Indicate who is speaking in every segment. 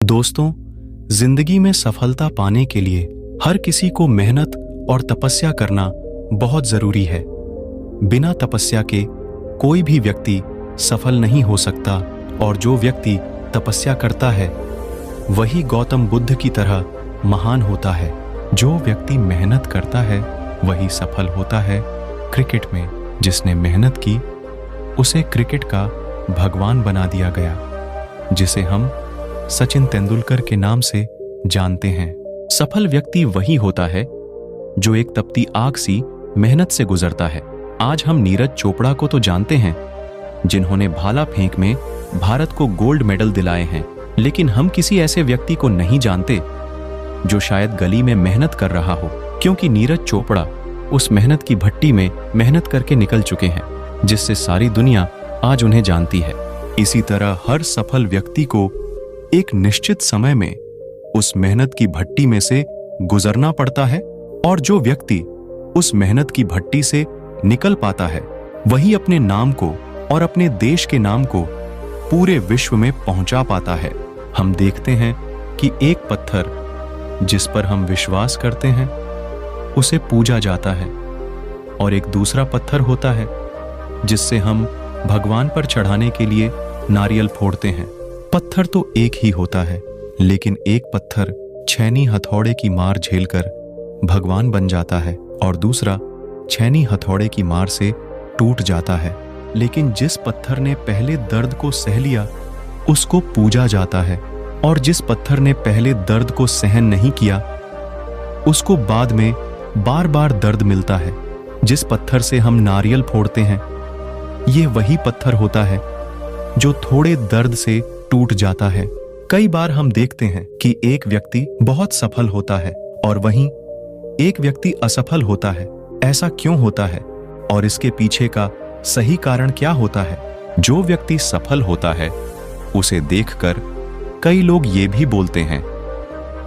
Speaker 1: दोस्तों, जिंदगी में सफलता पाने के लिए हर किसी को मेहनत और तपस्या करना बहुत जरूरी है। बिना तपस्या के कोई भी व्यक्ति सफल नहीं हो सकता और जो व्यक्ति तपस्या करता है वही गौतम बुद्ध की तरह महान होता है। जो व्यक्ति मेहनत करता है वही सफल होता है। क्रिकेट में जिसने मेहनत की उसे क्रिकेट का भगवान बना दिया गया, जिसे हम सचिन तेंदुलकर के नाम से जानते हैं। सफल व्यक्ति वही होता है जो एक तपती आग सी मेहनत से गुजरता है। आज हम नीरज चोपड़ा को तो जानते हैं, जिन्होंने भाला फेंक में भारत को गोल्ड मेडल दिलाए हैं, लेकिन हम किसी ऐसे व्यक्ति को नहीं जानते जो शायद गली में मेहनत कर रहा हो, क्योंकि नीरज चोपड़ा उस मेहनत की भट्टी में मेहनत करके निकल चुके हैं, जिससे सारी दुनिया आज उन्हें जानती है। इसी तरह हर सफल व्यक्ति को एक निश्चित समय में उस मेहनत की भट्टी में से गुजरना पड़ता है, और जो व्यक्ति उस मेहनत की भट्टी से निकल पाता है वही अपने नाम को और अपने देश के नाम को पूरे विश्व में पहुंचा पाता है। हम देखते हैं कि एक पत्थर जिस पर हम विश्वास करते हैं उसे पूजा जाता है, और एक दूसरा पत्थर होता है जिससे हम भगवान पर चढ़ाने के लिए नारियल फोड़ते हैं। पत्थर तो एक ही होता है, लेकिन एक पत्थर छैनी हथौड़े की मार झेलकर भगवान बन जाता है और दूसरा छैनी हथौड़े की मार से टूट जाता है। लेकिन जिस पत्थर ने पहले दर्द को सह लिया उसको पूजा जाता है, और जिस पत्थर ने पहले दर्द को सहन नहीं किया उसको बाद में बार बार दर्द मिलता है। जिस पत्थर से हम नारियल फोड़ते हैं ये वही पत्थर होता है जो थोड़े दर्द से टूट जाता है। कई बार हम देखते हैं कि एक व्यक्ति बहुत सफल होता है और वहीं एक व्यक्ति असफल होता है। ऐसा क्यों होता है और इसके पीछे का सही कारण क्या होता है? जो व्यक्ति सफल होता है उसे देखकर कई लोग ये भी बोलते हैं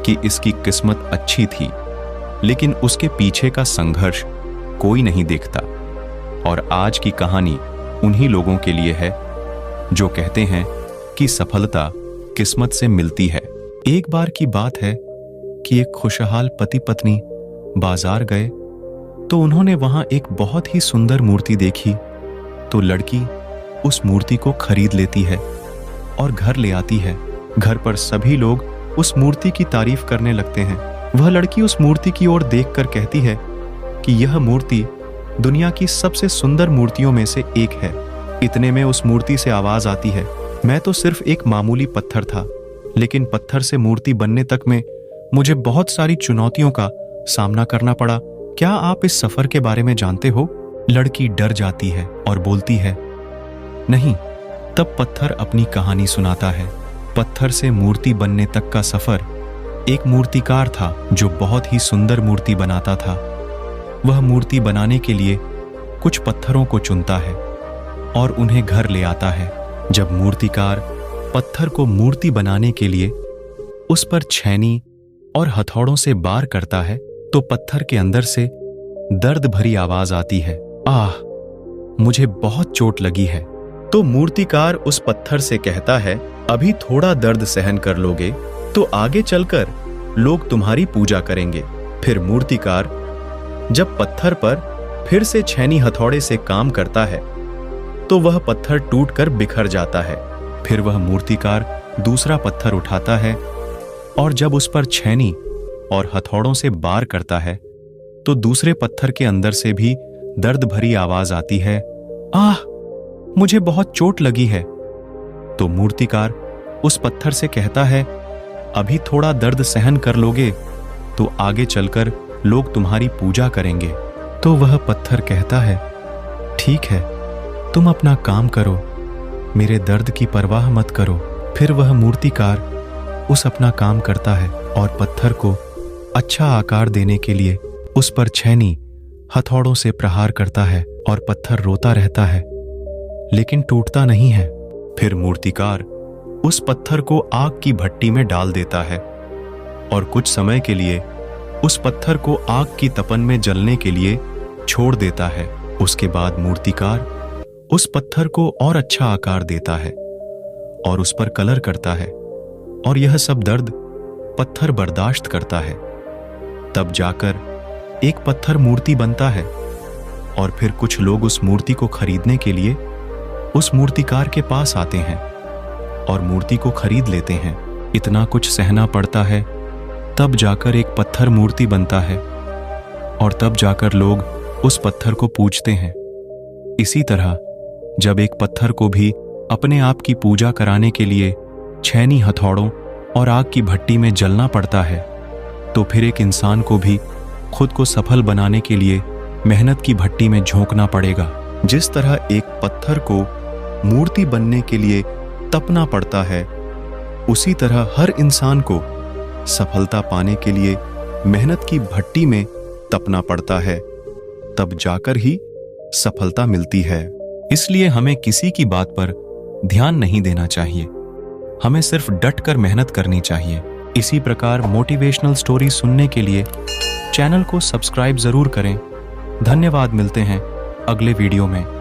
Speaker 1: कि इसकी किस्मत अच्छी थी, लेकिन उसके पीछे का संघर्ष कोई नहीं देखता। और आज की कहानी उन्हीं लोगों के लिए है जो कहते हैं कि सफलता किस्मत से मिलती है। एक बार की बात है कि एक खुशहाल पति पत्नी बाजार गए तो उन्होंने वहां एक बहुत ही सुंदर मूर्ति देखी। तो लड़की उस मूर्ति को खरीद लेती है और घर ले आती है। घर पर सभी लोग उस मूर्ति की तारीफ करने लगते हैं। वह लड़की उस मूर्ति की ओर देखकर कहती है कि यह मूर्ति दुनिया की सबसे सुंदर मूर्तियों में से एक है। इतने में उस मूर्ति से आवाज आती है, मैं तो सिर्फ एक मामूली पत्थर था, लेकिन पत्थर से मूर्ति बनने तक में मुझे बहुत सारी चुनौतियों का सामना करना पड़ा। क्या आप इस सफर के बारे में जानते हो? लड़की डर जाती है और बोलती है, नहीं। तब पत्थर अपनी कहानी सुनाता है। पत्थर से मूर्ति बनने तक का सफर एक मूर्तिकार था जो बहुत ही सुंदर मूर्ति बनाता था। वह मूर्ति बनाने के लिए कुछ पत्थरों को चुनता है और उन्हें घर ले आता है। जब मूर्तिकार पत्थर को मूर्ति बनाने के लिए उस पर छैनी और हथौड़ों से वार करता है तो पत्थर के अंदर से दर्द भरी आवाज आती है, आह, मुझे बहुत चोट लगी है। तो मूर्तिकार उस पत्थर से कहता है, अभी थोड़ा दर्द सहन कर लोगे तो आगे चलकर लोग तुम्हारी पूजा करेंगे। फिर मूर्तिकार जब पत्थर पर फिर से छैनी हथौड़े से काम करता है तो वह पत्थर टूटकर बिखर जाता है। फिर वह मूर्तिकार दूसरा पत्थर उठाता है और जब उस पर छैनी और हथौड़ों से वार करता है तो दूसरे पत्थर के अंदर से भी दर्द भरी आवाज आती है, आह, मुझे बहुत चोट लगी है। तो मूर्तिकार उस पत्थर से कहता है, अभी थोड़ा दर्द सहन कर लोगे तो आगे चलकर लोग तुम्हारी पूजा करेंगे। तो वह पत्थर कहता है, ठीक है, तुम अपना काम करो, मेरे दर्द की परवाह मत करो। फिर वह मूर्तिकार उस अपना काम करता है और पत्थर को अच्छा आकार देने के लिए उस पर छैनी हथौड़ों से प्रहार करता है और पत्थर रोता रहता है, लेकिन टूटता नहीं है। फिर मूर्तिकार उस पत्थर को आग की भट्टी में डाल देता है और कुछ समय के लिए उस पत्थर को आग की तपन में जलने के लिए छोड़ देता है। उसके बाद मूर्तिकार उस पत्थर को और अच्छा आकार देता है और उस पर कलर करता है और यह सब दर्द पत्थर बर्दाश्त करता है। तब जाकर एक पत्थर मूर्ति बनता है और फिर कुछ लोग उस मूर्ति को खरीदने के लिए उस मूर्तिकार के पास आते हैं और मूर्ति को खरीद लेते हैं। इतना कुछ सहना पड़ता है, तब जाकर एक पत्थर मूर्ति बनता है और तब जाकर लोग उस पत्थर को पूजते हैं। इसी तरह जब एक पत्थर को भी अपने आप की पूजा कराने के लिए छैनी हथौड़ों और आग की भट्टी में जलना पड़ता है, तो फिर एक इंसान को भी खुद को सफल बनाने के लिए मेहनत की भट्टी में झोंकना पड़ेगा। जिस तरह एक पत्थर को मूर्ति बनने के लिए तपना पड़ता है, उसी तरह हर इंसान को सफलता पाने के लिए मेहनत की भट्टी में तपना पड़ता है, तब जाकर ही सफलता मिलती है। इसलिए हमें किसी की बात पर ध्यान नहीं देना चाहिए, हमें सिर्फ डटकर मेहनत करनी चाहिए। इसी प्रकार मोटिवेशनल स्टोरी सुनने के लिए चैनल को सब्सक्राइब जरूर करें। धन्यवाद, मिलते हैं अगले वीडियो में।